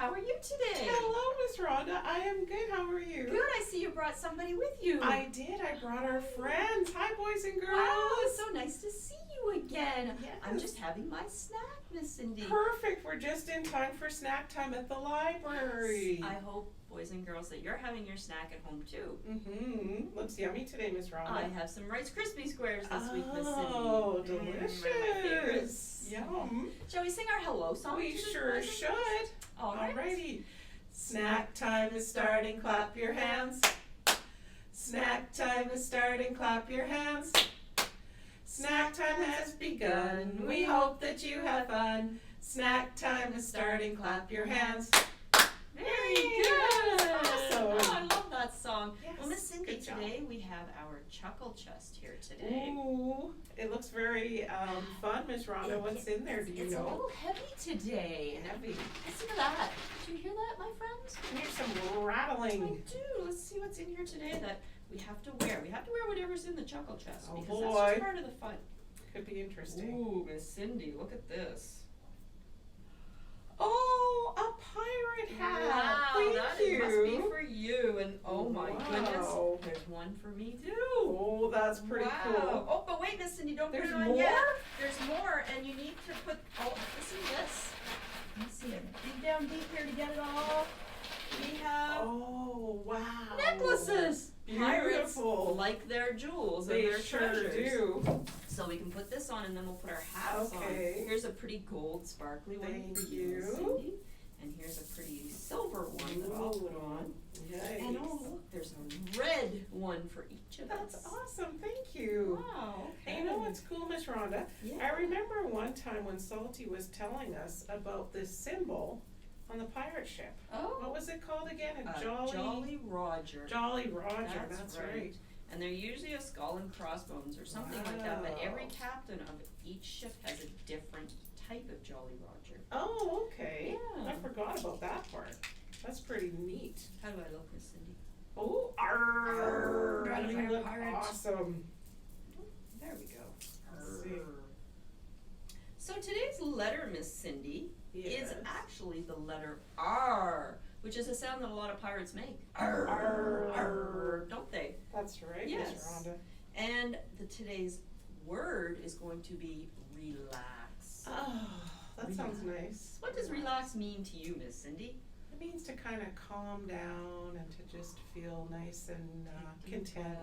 how are you today? Hello, Miss Rhonda. I am good. How are you? Good. I see you brought somebody with you. I did. I brought our friends. Hi, boys and girls. Wow, it's so nice to see you again. Yes. I'm just having my snack, Miss Cindy. Perfect. We're just in time for snack time at the library. I hope, boys and girls, that you're having your snack at home too. Mm-hmm. Looks yummy today, Miss Rhonda. I have some Rice Krispie squares this week, Miss Cindy. Oh, delicious. One of my favorites. Yum. Shall we sing our hello song? We to the sure boys and should. girls? All right. Alrighty. Snack time is starting. Clap your hands. Snack time is starting. Clap your hands. Snack time has begun. We hope that you have fun. Snack time is starting. Clap your hands. Very Yay, good. that was awesome. Oh, I love that song. Yes, Well, Miss Cindy, good job. today we have our chuckle chest here today. Ooh, it looks very fun, Miss Rhonda. What's in there? Do you It's a know? little heavy today. Heavy. Listen to that. Did you hear that, my friends? Here's some I rattling. do. Let's see what's in here today that we have to wear. We have to wear whatever's in the chuckle chest Oh, because boy. that's just part of the fun. Could be interesting. Ooh, Miss Cindy, look at this. Oh, a pirate hat. Wow, Thank that you. must be for you. And oh my Wow. goodness, there's one for me too. Oh, that's pretty Wow. cool. Oh, but wait, Miss Cindy, don't There's put it on more? yet. There's more, and you need to put. Oh, listen to this. Let's see. Dig down deep here to get it all. We have Oh, wow. necklaces. Pirates Beautiful. like their jewels and They their sure treasures. do. So we can put this on, and then we'll put our hats Okay. on. Here's a pretty gold, sparkly one Thank for you, Miss you. Cindy. And here's a pretty silver one that I'll put on. Yikes. And oh, look, there's a red one for each of That's us. awesome. Thank you. Wow. Hey, you know what's cool, Miss Rhonda? Yeah. I remember one time when Salty was telling us about this symbol on the pirate ship. Oh. What was it called again? A Jolly Roger. Jolly Roger. That's right. And they're usually a skull and crossbones or something like that, but every Wow. captain of each ship has a different type of Jolly Roger. Oh, okay. Yeah. I forgot about that part. That's pretty neat. How do I look, Miss Cindy? Oh, arr, Arr, you look pirate. awesome. There we go. Let's see. So today's letter, Miss Cindy, Yes. is actually the letter R, which is a sound that a lot of pirates make. Arr. Arr, don't they? That's right, Yes. Miss Rhonda. And today's word is going to be relax. Oh, that sounds nice. What does relax mean to you, Miss Cindy? It means to kind of calm down and to just feel nice and content.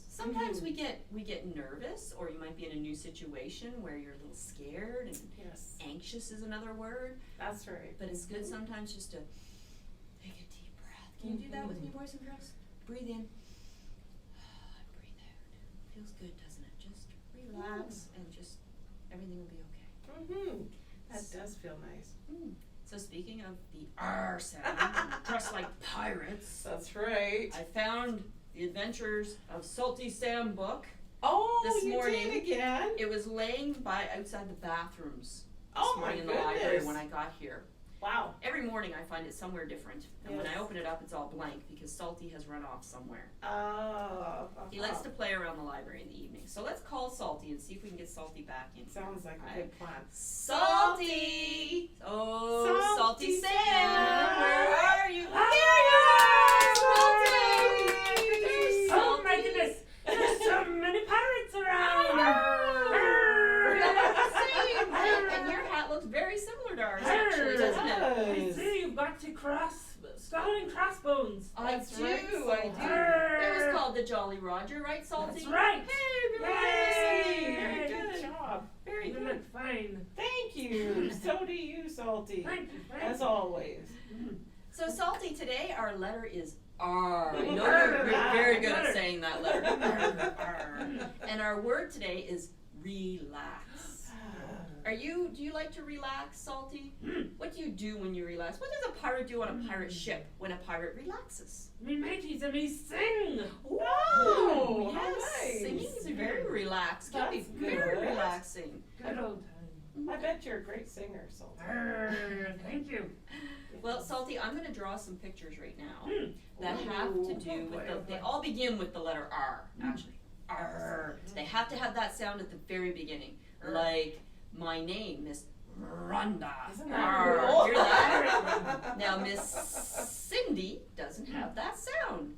Sometimes we get nervous, or you might be in a new situation where you're a little scared, and Yes, anxious is another word. that's right. But it's good sometimes just to take a deep breath. Can you do that with me, boys and girls? Breathe in. Breathe out. Feels good, doesn't it? Just relax and just everything will be okay. Mm-hmm. That does feel nice. So speaking of the R sound, just like pirates, That's right. I found the Adventures of Salty Sam book. Oh, this you morning- did again? It was laying by outside the bathrooms this Oh, my morning in the library goodness. when I got here. Wow. Every morning I find it somewhere different, and when I Yes. open it up, it's all blank because Salty has run off somewhere. Oh. He likes to play around the library in the evening. So let's call Salty and see if we can get Salty back in. Sounds like a good plan. Salty! Oh, Salty Salty Sam! Sam! Where are you? Hi, There you are, Salty! Oh my goodness! There's so many pirates around! We're the same. And your hat looks very similar to ours, actually, doesn't it? I Yes. see you've got two skull and crossbones. I That's do, right, I do. Salty. It was called the Jolly Roger, right, Salty? That's right. Hey, good Yay. Very Good good. job. Very You good. look fine. Thank you. So do you, Salty. Thank you. As always. So, Salty, today our letter is R. I know R. you're very good at R. saying that letter. R. And our word today is relax. Do you like to relax, Salty? What do you do when you relax? What does a pirate do on a pirate ship when a pirate relaxes? Me mateys and me sing. Oh, how yes. nice. Singing is very relaxed. Can be That's very good. relaxing. Good old time. I bet you're a great singer, Salty. Thank you. Well, Salty, I'm going to draw some pictures right now Mm. that have to Ooh, do oh with boy, they all begin with the letter R, actually. R. They have to have that sound at the very beginning. R. Like my name, Miss Rhonda. Isn't that Arr, cool? hear that? Now Miss Cindy doesn't have that sound.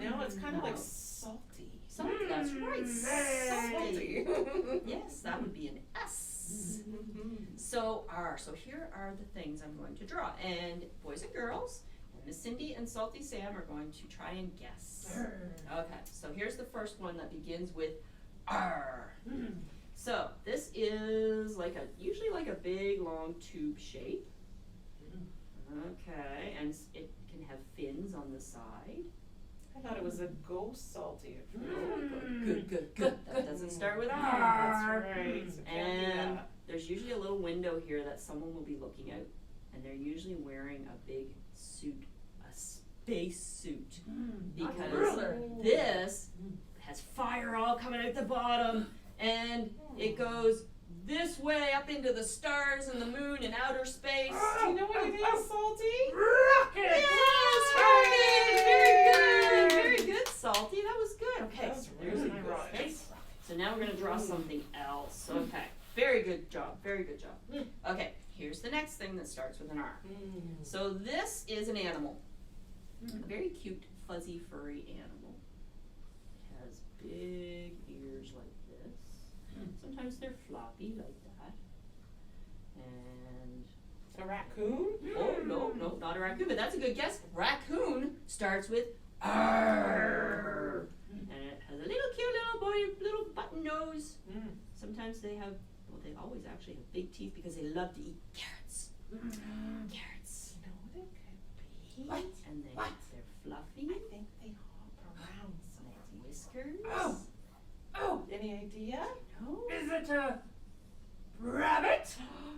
No, it's kind of No. like salty. Salty, that's right. Salty. Salty. Yes, that would be an S. So R. So here are the things I'm going to draw. And boys and girls, Miss Cindy and Salty Sam are going to try and guess. Okay, so here's the first one that begins with R. So this is usually like a big long tube shape. Okay, and it can have fins on the side. I thought it was a ghost salty at first. Good. That doesn't start with That's R. right. So can't do And that. there's usually a little window here that someone will be looking out, and they're usually wearing a big suit, a space suit, because this has fire all coming out the bottom, and it goes this way up into the stars and the moon and outer space. Do you know what it is, Salty? Rocket! Yes, very good, Salty. That was good. Okay, That was so really there's my good. rocket. So now we're gonna draw something else. Okay, very good job. Okay, here's the next thing that starts with an R. So this is an animal, a very cute, fuzzy, furry animal. It has big ears like this. Sometimes they're floppy like that. And A raccoon? oh no, not a raccoon, but that's a good guess. Raccoon starts with R. And it has a little cute little button nose. Sometimes they always actually have big teeth because they love to eat carrots. Carrots. You know what it could be? What? And they're fluffy. I think they hop around They have somewhere. whiskers. Oh, any idea? No. Is it a rabbit?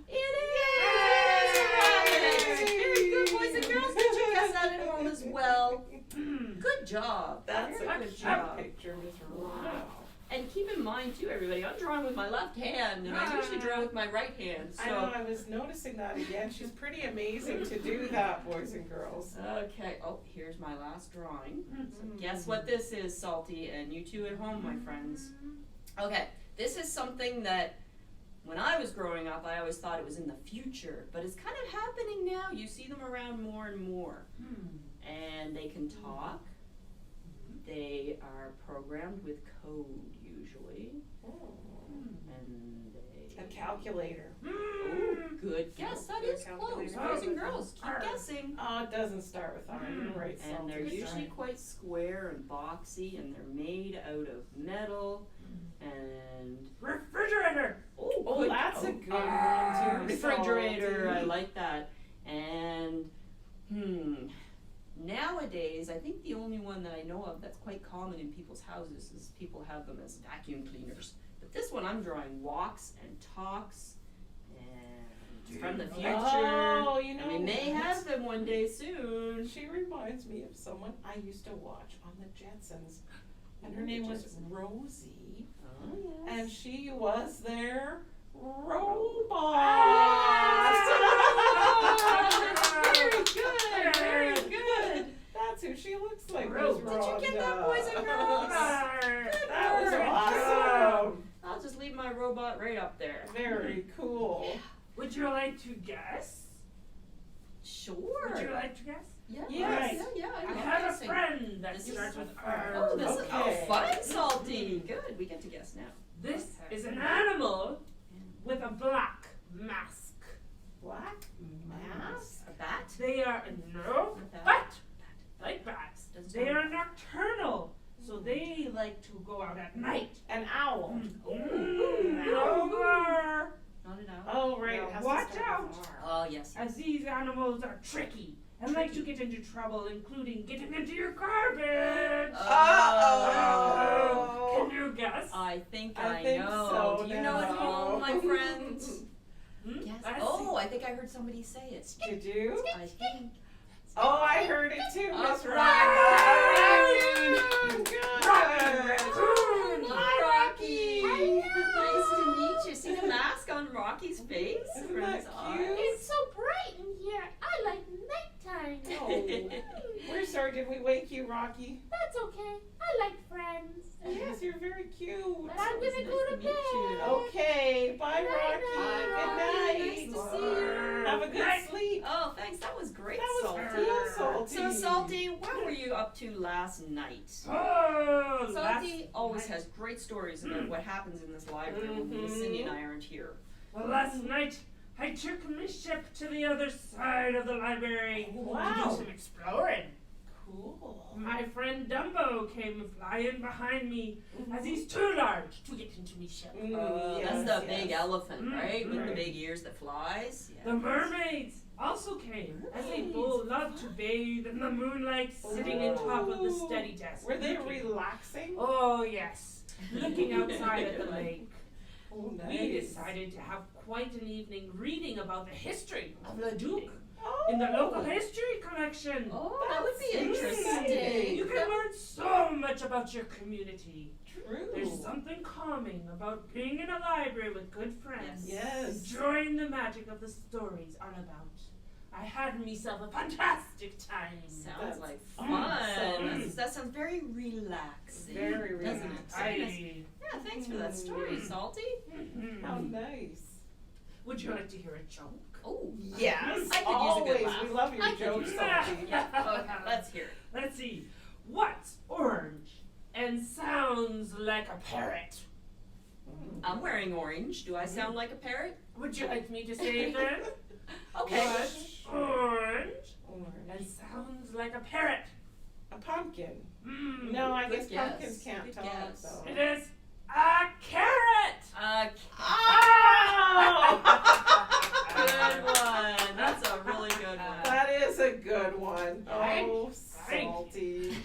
It is a rabbit. Very good, boys and girls. Did you guess that at home as well? Good job. That's Very a good cute job. picture, Miss Rhonda. Wow. And keep in mind too, everybody, I'm drawing with my left hand, and I usually draw with my right hand. I know, So I was noticing that again. She's pretty amazing to do that, boys and girls. okay. Oh, here's my last drawing. So guess what this is, Salty, and you two at home, my friends. Okay, this is something that when I was growing up, I always thought it was in the future, but it's kind of happening now. You see them around more and more. And they can talk. They are programmed with code usually. And they... A calculator. Oh, good guess. That is close. Boys and girls, keep guessing. Oh, it doesn't start with R. You're right, Salty. And they're usually quite square and boxy, and they're made out of metal. And Refrigerator! Oh, good. that's a good one, too. Refrigerator. Salty. I like that. And nowadays, I think the only one that I know of that's quite common in people's houses is people have them as vacuum cleaners. But this one I'm drawing walks and talks, and it's from the future. Oh, you know and we may what? have them one day soon. She reminds me of someone I used to watch on the Jetsons, and her Oh, the name was Jetsons. Rosie, Oh, yes. and she was their robot. Very good, very good. That's who she looks like. Did Miss you get that, Rhonda. boys and girls? That was Good work. awesome. I'll just leave my robot right up there. Very cool. Would you like to guess? Sure. Would you like to guess? Yeah, Yes. yeah, I I love have a guessing. friend that This is starts so with fun. R. Oh, this is Okay. fun, Salty. Good, we get to guess now. This is an animal with a black mask. Black mask. A bat? They are no Not that. bat, like bats. Doesn't They sound- are nocturnal, so they like to go out at night. An owl. However, Not an owl. Oh, right. Now it has to watch start with out. R. Oh, yes. as these animals are tricky and like to get into trouble, including getting into your garbage. Uh-oh. Can you guess? I think I I think know. so Do you know at now. home, my friends? Hmm? Yes. I Oh, I think I heard somebody say it. Did you? I think. Oh, I heard it too, Miss Oh, Rhonda. Good. Hi, Rocky. Nice to meet you. See the mask on Rocky's face? Isn't From that his eyes? cute? It's so bright in here. I like nighttime. Oh, we're sorry. Did we wake you, Rocky? That's okay. I like friends. Yes, you're very cute. But I'm gonna It's go nice to to meet you. bed. Okay, bye, Night, Rocky. night, Good Rocky. night. Nice to Have a good sleep. Oh, thanks. That was great, That was Salty. cool, Salty. So, Salty, what were you up to last night? Oh, Salty always night. has great stories about what happens in this library when Miss Cindy and I aren't here. Well, last night I took my ship to the other side of the library to Wow. do some exploring. Cool. My friend Dumbo came flying behind me as he's too large to get into my ship. That's the big elephant, right? With the Right. big ears that flies. The mermaids also came as they both love to bathe in the moonlight sitting on top of the study desk. Were they looking- relaxing? Oh, yes. Looking outside at the lake. Oh, nice. We decided to have quite an evening reading about the history of Leduc Oh. in the local history collection. Oh, that would be That's interesting. You can learn so much about your community. True. There's something calming about being in a library with good friends. Yes. Enjoying the magic of the stories are about. I had myself a fantastic time. Sounds That's like awesome. fun. That sounds very relaxing. Very doesn't it? relaxing. Very nice. Yeah, thanks for that story, Salty. How nice. Would you like to hear a joke? Oh, Yes. I could use a good Always. laugh. We love your I could jokes, use that. Salty. Yeah, okay, let's hear it. Let's see. What's orange and sounds like a parrot? I'm wearing orange. Do I sound like a parrot? Would you like me to say it then? Okay. What's orange and Orange. sounds like a parrot? A pumpkin. Mm. No, I Good guess guess. pumpkins can't Good talk guess. though. It is a carrot! Oh! Good one. That's a really good one. That is a good one. Oh, Thank you. Salty.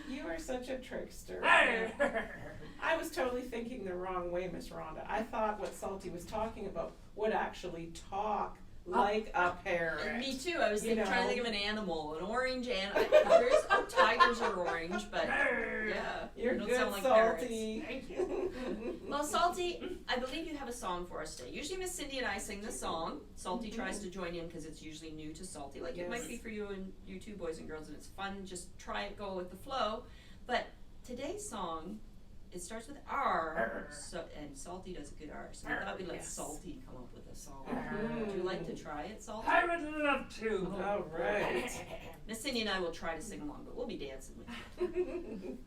You are such a trickster. Arr. I was totally thinking the wrong way, Miss Rhonda. I thought what Salty was talking about would actually talk like a parrot. Me too. I was You trying to know. think of an animal, an orange animal. Tigers are orange, but yeah, You're they don't good, sound like parrots. Salty. Thank you. Well, Salty, I believe you have a song for us today. Usually Miss Cindy and I sing the song. Salty tries to join in because it's usually new to Salty. Like it might Yes. be for you and you two boys and girls, and it's fun. Just try it, go with the flow. But today's song, it starts with R, so, and Salty does a good R. So I thought we'd let Yes. Salty come up with a song. Mhm. Would you like to try it, Salty? I would love to. All right. Miss Cindy and I will try to sing along, but we'll be dancing with you.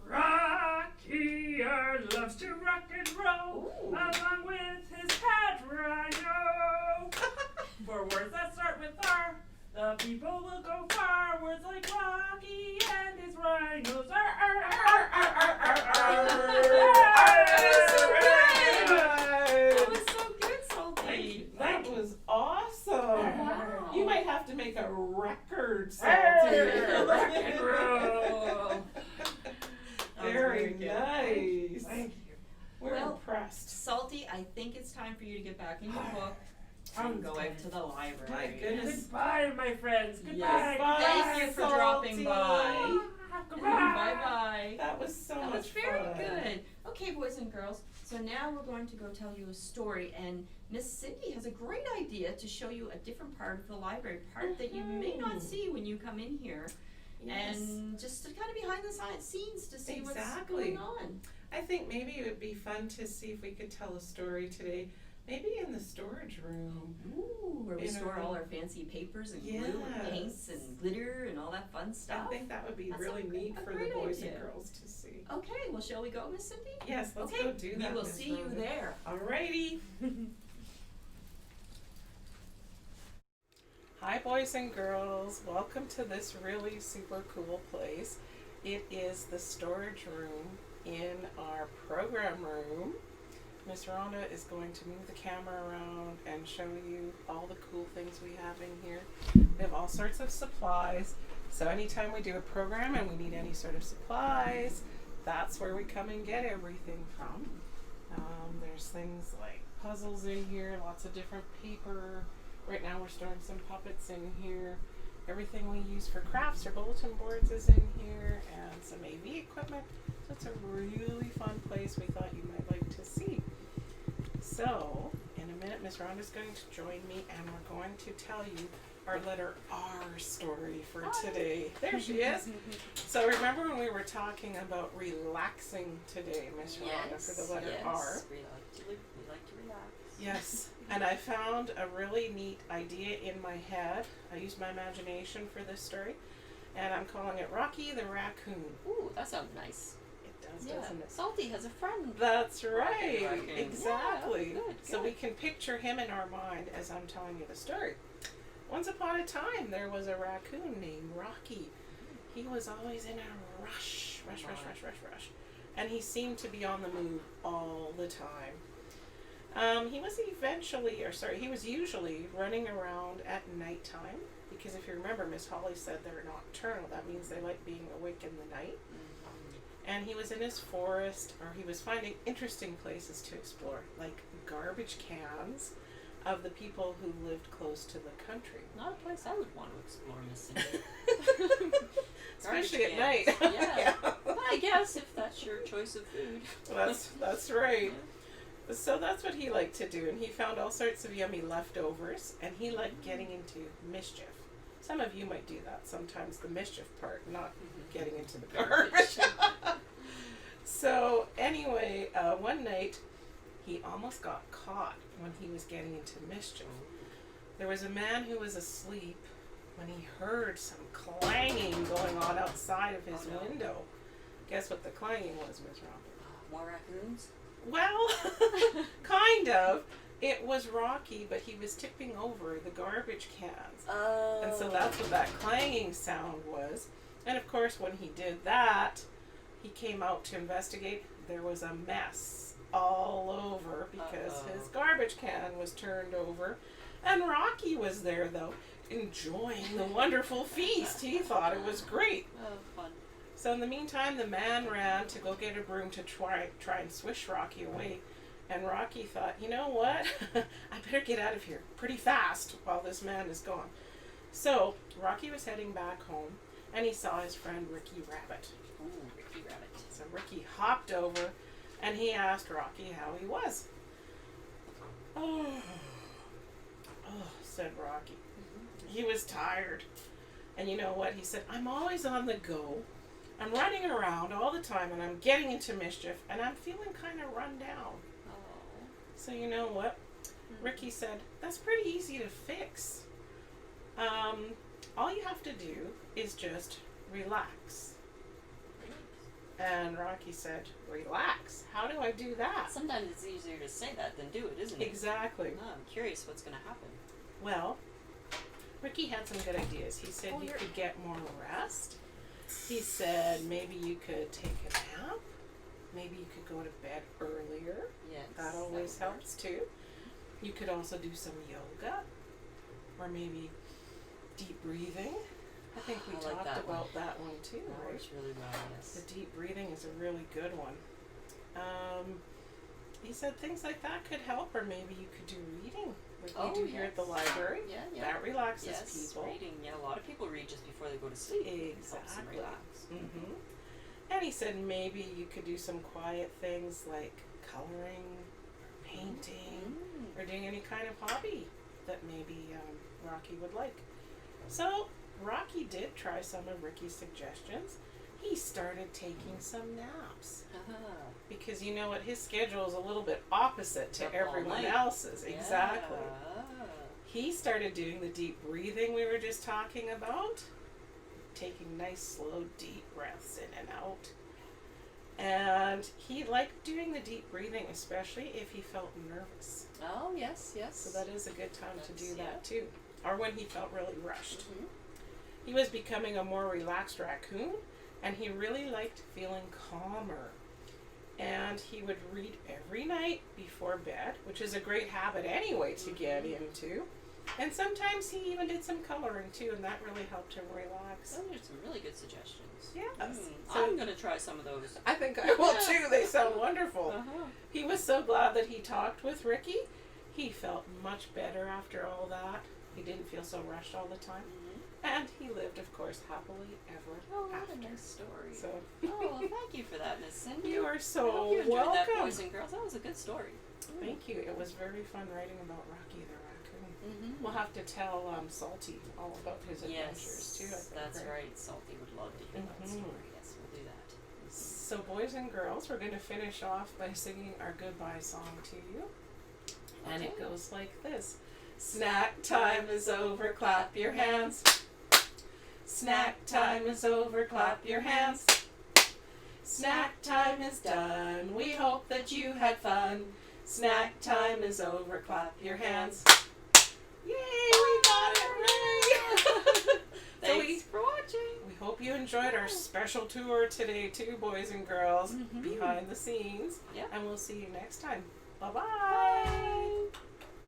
Rockier loves to rock and roll Ooh. along with his pet rhino. For words that start with R, the people will go far. Words like Rocky and his rhinos. That was so good, Salty. That was awesome. Wow. You might have to make a record, Rock Salty. and roll. Very good. nice. Thank you. We're Well, impressed. Salty, I think it's time for you to get back in your book and go out to the library. My goodness. Goodbye, my friends. Goodbye. Yes. Bye, Thank you for dropping Salty. by. Goodbye. Bye-bye. That was so That much was very fun. good. Okay, boys and girls, so now we're going to go tell you a story, and Miss Cindy has a great idea to show you a different part of the library, part that you may not see when you come in here, Yes. and just to kind of behind the scenes to see what's Exactly. going on. I think maybe it would be fun to see if we could tell a story today, maybe in the storage room. Ooh, where we You store know, all our fancy papers and glue and paints yes. and glitter and all that fun I stuff. think that would be That's really a neat for the great boys idea. and girls to see. Okay, well, shall we go, Miss Cindy? Yes, let's Okay, go do that. we will Miss see you Rhonda. there. Alrighty. Hi boys and girls, welcome to this really super cool place. It is the storage room in our program room. Miss Rhonda is going to move the camera around and show you all the cool things we have in here. We have all sorts of supplies, so anytime we do a program and we need any sort of supplies, that's where we come and get everything from. There's things like puzzles in here, lots of different paper. Right now we're storing some puppets in here. Everything we use for crafts or bulletin boards is in here, and some AV equipment. So it's a really fun place we thought you might like to see. So, in a minute, Miss Rhonda's going to join me, and we're going to tell you our letter R story for today. There she is. So remember when we were talking about relaxing today, Miss Rhonda, for the letter R? We like to relax. Yes. And I found a really neat idea in my head. I used my imagination for this story. And I'm calling it Rocky the Raccoon. Ooh, that sounds nice. It does, Yeah. doesn't it? Salty has a friend. That's Rocky right. the Raccoon. Exactly. Yeah, good, So good. we can picture him in our mind as I'm telling you the story. Once upon a time, there was a raccoon named Rocky. He was always in a rush. And he seemed to be on the move all the time. He was usually running around at nighttime, because if you remember, Miss Holly said they're nocturnal. That means they like being awake in the night. And he was in his forest, or he was finding interesting places to explore, like garbage cans of the people who lived close to the country. Not a place I would want to explore, Miss Cindy. Especially at Garbage night. cans. Yeah. Well, I guess if that's your choice of food. That's right. So that's what he liked to do, and he found all sorts of yummy leftovers, and he liked getting into mischief. Some of you might do that sometimes, the mischief part, not getting into the garbage. So anyway, one night he almost got caught when he was getting into mischief. There was a man who was asleep when he heard some clanging going on outside of his window. Guess what the clanging was, Miss Rhonda? More raccoons? Well, kind of. It was Rocky, but he was tipping over the garbage cans. Oh. And so that's what that clanging sound was. And of course, when he did that, he came out to investigate. There was a mess all over because his garbage can was turned over. And Rocky was there, though, enjoying the wonderful feast. He thought it was great. Oh, fun. So in the meantime, the man ran to go get a broom to try and swish Rocky away. And Rocky thought, you know what? I better get out of here pretty fast while this man is gone. So Rocky was heading back home, and he saw his friend Ricky Rabbit. Ooh, Ricky Rabbit. So Ricky hopped over, and he asked Rocky how he was. Oh, said Rocky. He was tired. And you know what? He said, I'm always on the go. I'm running around all the time, and I'm getting into mischief, and I'm feeling kind of run down. Oh. So you know what? Ricky said, that's pretty easy to fix. All you have to do is just relax. And Rocky said, relax? How do I do that? Sometimes it's easier to say that than do it, isn't it? Exactly. Oh, I'm curious what's going to happen. Well, Ricky had some good ideas. He said you could get more rest. He said maybe you could take a nap. Maybe you could go to bed earlier. Yes. That always helps too. You could also do some yoga, or maybe deep breathing. I think we I like talked that about that one too, That right? works really well, yes. The deep breathing is a really good one. He said things like that could help, or maybe you could do reading, like we do here at the library. Yeah, yeah. That relaxes Yes, people. reading. Yeah, a lot of people read just before they go to sleep. Helps them Exactly. relax. Mm-hmm. And he said maybe you could do some quiet things like coloring, or painting, or doing any kind of hobby that maybe Rocky would like. So Rocky did try some of Ricky's suggestions. He started taking some naps. Because you know what, his schedule is a little bit opposite to Up all everyone night. else's. Exactly. Yeah. He started doing the deep breathing we were just talking about. Taking nice, slow, deep breaths in and out. And he liked doing the deep breathing, especially if he felt nervous. Oh, yes, yes. So that is a good time to do That's- that too. Or when he felt really rushed. Mhm. He was becoming a more relaxed raccoon, and he really liked feeling calmer. And he would read every night before bed, which is a great habit anyway to get into. And sometimes he even did some coloring too, and that really helped him relax. Those are some really good suggestions. Yes. So I'm going to try some of those. I think I will too. They sound wonderful. Uh-huh. He was so glad that he talked with Ricky. He felt much better after all that. He didn't feel so rushed all the time. And he lived, of course, happily ever Oh, what after. a nice story. So Oh, well, thank you for that, Miss Cindy. you are I so hope you enjoyed welcome. that, boys and girls. That was a good story. Thank you. It was very fun writing about Rocky the Raccoon. Mm-hmm. We'll have to tell Salty all about his adventures too. I Yes, think, that's right. Salty would love to hear that Mhm. story. Yes, we'll do that. So, boys and girls, we're going to finish off by singing our goodbye song to you. And it goes like this. Snack time is over, clap your hands. Snack time is over, clap your hands. Snack time is done, we hope that you had fun. Snack time is over, clap your hands. Yay, we got it right! Thanks for watching. We hope you enjoyed our special tour today too, boys and girls, Mhm. behind the scenes. Yep. And we'll see you next time. Bye-bye!